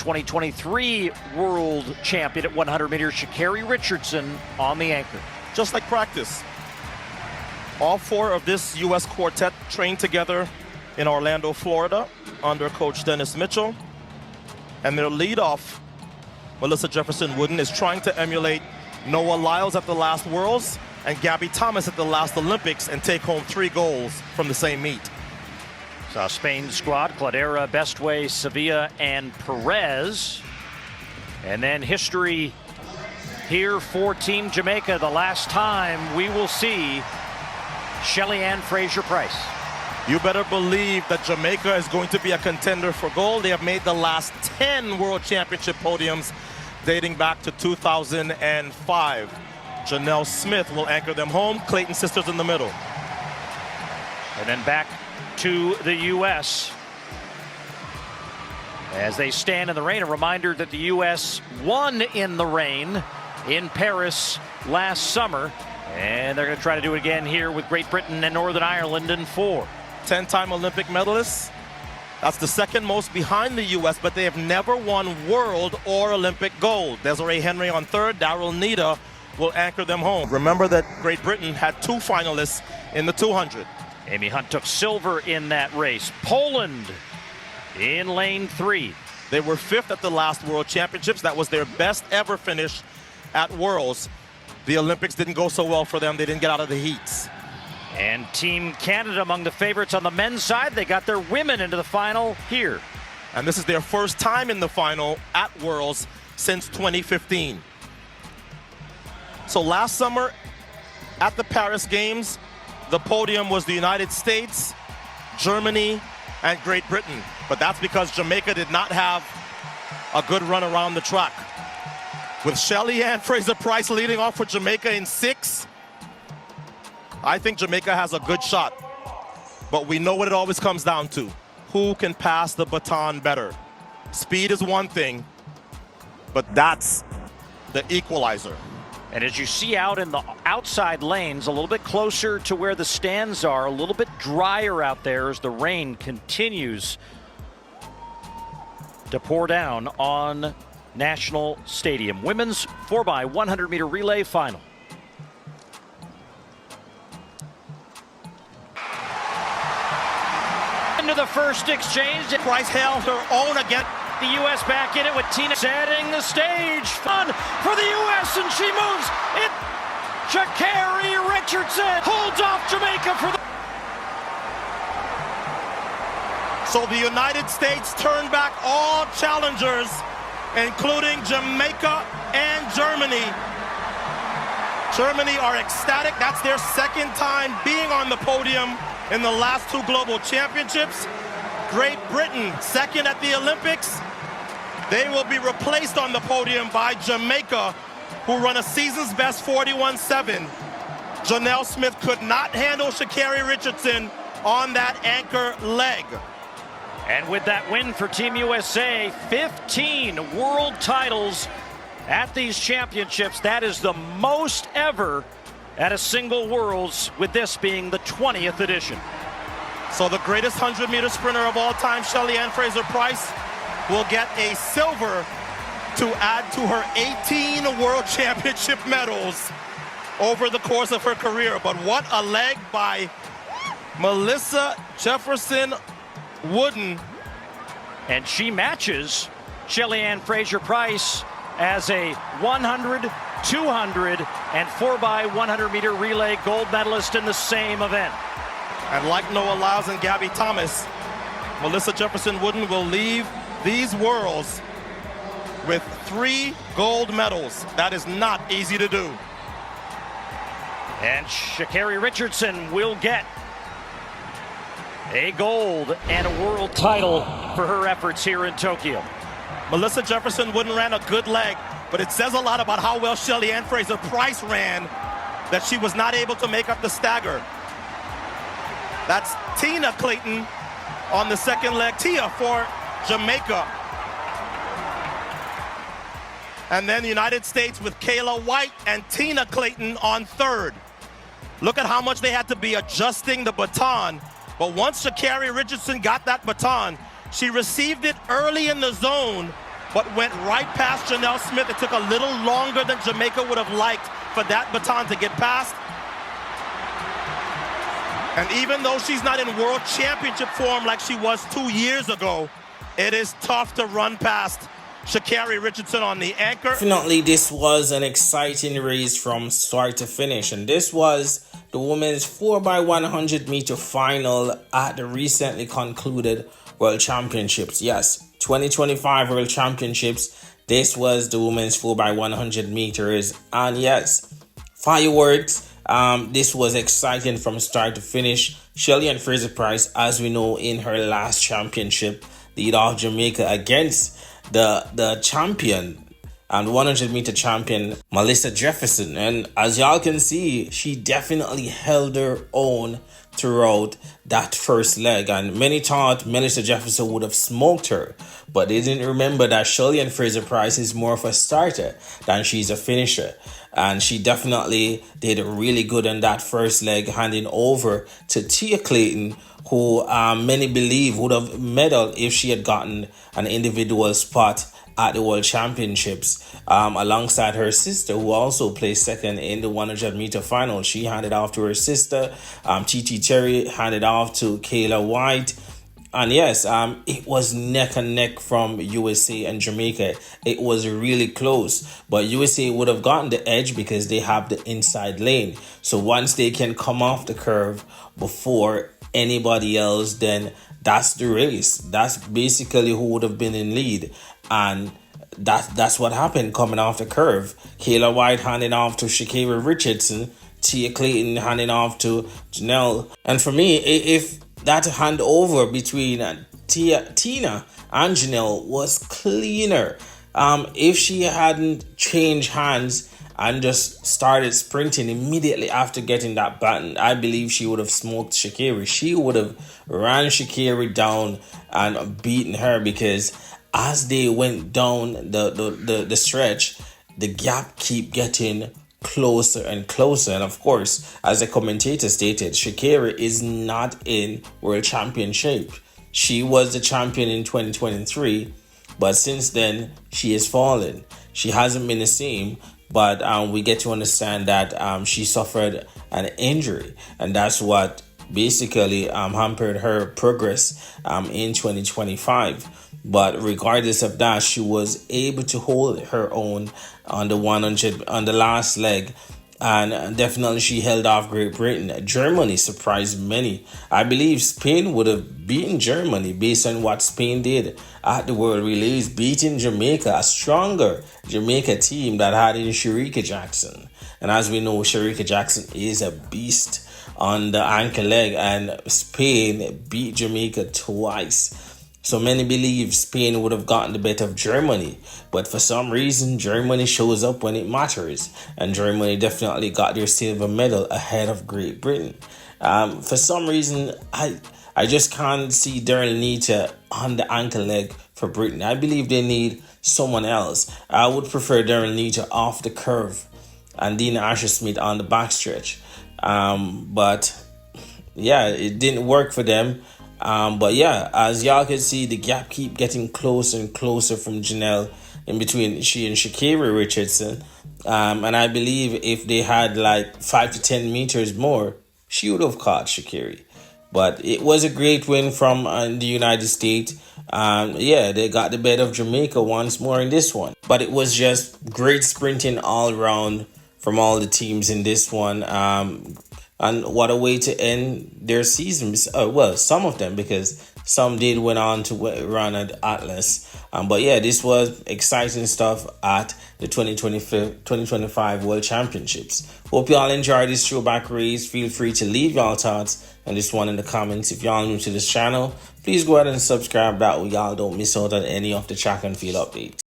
2023 world champion at 100 meters, Sha'Carri Richardson on the anchor. Just like practice. All four of this U.S. quartet trained together in Orlando, Florida, under Coach Dennis Mitchell. And their leadoff, Melissa Jefferson Wooden, is trying to emulate Noah Lyles at the last Worlds and Gabby Thomas at the last Olympics and take home 3 goals from the same meet. So Spain's squad, Cladera, Bestway, Sevilla, and Perez. And then history here for Team Jamaica. The last time we will see Shelly-Ann Fraser-Pryce. You better believe that Jamaica is going to be a contender for gold. They have made the last 10 World Championship podiums dating back to 2005. Janelle Smith will anchor them home. Clayton sisters in the middle. And then back to the U.S. as they stand in the rain. A reminder that the U.S. won in the rain in Paris last summer. And they're going to try to do it again here with Great Britain and Northern Ireland in 4. 10-time Olympic medalists. That's the second most behind the U.S., but they have never won world or Olympic gold. Desiree Henry on third. Daryl Nita will anchor them home. Remember that Great Britain had 2 finalists in the 200. Amy Hunt took silver in that race. Poland in lane 3. They were 5th at the last World Championships. That was their best ever finish at Worlds. The Olympics didn't go so well for them. They didn't get out of the heats. And Team Canada among the favorites on the men's side. They got their women into the final here. And this is their first time in the final at Worlds since 2015. So last summer at the Paris Games, the podium was the United States, Germany, and Great Britain. But that's because Jamaica did not have a good run around the track. With Shelly-Ann Fraser-Pryce leading off for Jamaica in 6, I think Jamaica has a good shot. But we know what it always comes down to. Who can pass the baton better? Speed is one thing, but that's the equalizer. And as you see out in the outside lanes, a little bit closer to where the stands are, a little bit drier out there as the rain continues to pour down on National Stadium. Women's 4x100 meter relay final. Into the first exchange. Pryce held her own again. The U.S. back in it with Tina setting the stage. Fun for the U.S. and she moves it. Sha'Carri Richardson holds off Jamaica for the... So the United States turned back all challengers, including Jamaica and Germany. Germany are ecstatic. That's their second time being on the podium in the last 2 global championships. Great Britain, second at the Olympics. They will be replaced on the podium by Jamaica, who run a season's best 41.7. Janelle Smith could not handle Sha'Carri Richardson on that anchor leg. And with that win for Team USA, 15 world titles at these championships. That is the most ever at a single Worlds, with this being the 20th edition. So the greatest 100-meter sprinter of all time, Shelly-Ann Fraser-Pryce, will get a silver to add to her 18 World Championship medals over the course of her career. But what a leg by Melissa Jefferson Wooden. And she matches Shelly-Ann Fraser-Pryce as a 100, 200, and 4x100 meter relay gold medalist in the same event. And like Noah Lyles and Gabby Thomas, Melissa Jefferson Wooden will leave these Worlds with 3 gold medals. That is not easy to do. And Sha'Carri Richardson will get a gold and a world title for her efforts here in Tokyo. Melissa Jefferson Wooden ran a good leg, but it says a lot about how well Shelly-Ann Fraser-Pryce ran that she was not able to make up the stagger. That's Tina Clayton on the second leg. Tia for Jamaica. And then the United States with Kayla White and Tina Clayton on third. Look at how much they had to be adjusting the baton. But once Sha'Carri Richardson got that baton, she received it early in the zone but went right past Janelle Smith. It took a little longer than Jamaica would have liked for that baton to get past. And even though she's not in world championship form like she was 2 years ago, it is tough to run past Sha'Carri Richardson on the anchor. Definitely, this was an exciting race from start to finish, and this was the women's 4x100 meter final at the recently concluded World Championships. Yes, 2025 World Championships. This was the women's 4x100 meters, and yes, fireworks. This was exciting from start to finish. Shelly-Ann Fraser-Pryce, as we know, in her last championship, lead off Jamaica against the champion and 100 meter champion Melissa Jefferson, and as y'all can see, she definitely held her own throughout that first leg, and many thought Melissa Jefferson would have smoked her, but they didn't remember that Shelly-Ann Fraser-Pryce is more of a starter than she's a finisher, and she definitely did really good in that first leg, handing over to Tia Clayton, who many believe would have medaled if she had gotten an individual spot at the World Championships, alongside her sister, who also placed second in the 100 meter final. She handed off to her sister. TT Terry handed off to Kayla White. And yes, it was neck and neck from USA and Jamaica. It was really close, but USA would have gotten the edge because they have the inside lane. So once they can come off the curve before anybody else, then that's the race. That's basically who would have been in lead. And that's what happened coming off the curve. Kayla White handing off to Sha'Carri Richardson. Tia Clayton handing off to Janelle. And for me, if that handover between Tina and Janelle was cleaner, if she hadn't changed hands and just started sprinting immediately after getting that baton, I believe she would have smoked Sha'Carri. She would have ran Sha'Carri down and beaten her, because as they went down the stretch, the gap keep getting closer and closer. And of course, as the commentator stated, Sha'Carri is not in world champion shape. She was the champion in 2023, but since then she has fallen. She hasn't been the same, but we get to understand that she suffered an injury, and that's what basically hampered her progress in 2025. But regardless of that, she was able to hold her own on the 100 on the last leg, and definitely she held off Great Britain. Germany surprised many. I believe Spain would have beaten Germany based on what Spain did at the World Relays, beating Jamaica, a stronger Jamaica team that had in Shericka Jackson. And as we know, Shericka Jackson is a beast on the ankle leg, and Spain beat Jamaica twice. So many believe Spain would have gotten the better of Germany, but for some reason Germany shows up when it matters, and Germany definitely got their silver medal ahead of Great Britain. For some reason, I just can't see Daryl Anita on the ankle leg for Britain. I believe they need someone else. I would prefer Daryl Anita off the curve and Dina Asher-Smith on the backstretch. But yeah, it didn't work for them. But yeah, as y'all can see, the gap keep getting closer and closer from Janelle in between she and Sha'Carri Richardson. And I believe if they had like 5 to 10 meters more, she would have caught Sha'Carri. But it was a great win from the United States. Yeah, they got the better of Jamaica once more in this one. But it was just great sprinting all around from all the teams in this one. And what a way to end their seasons. Well, some of them, because some did went on to run at Atlas. But yeah, this was exciting stuff at the 2025 World Championships. Hope y'all enjoyed this throwback race. Feel free to leave y'all thoughts on this one in the comments. If y'all new to this channel, please go ahead and subscribe. That way y'all don't miss out on any of the track and field updates.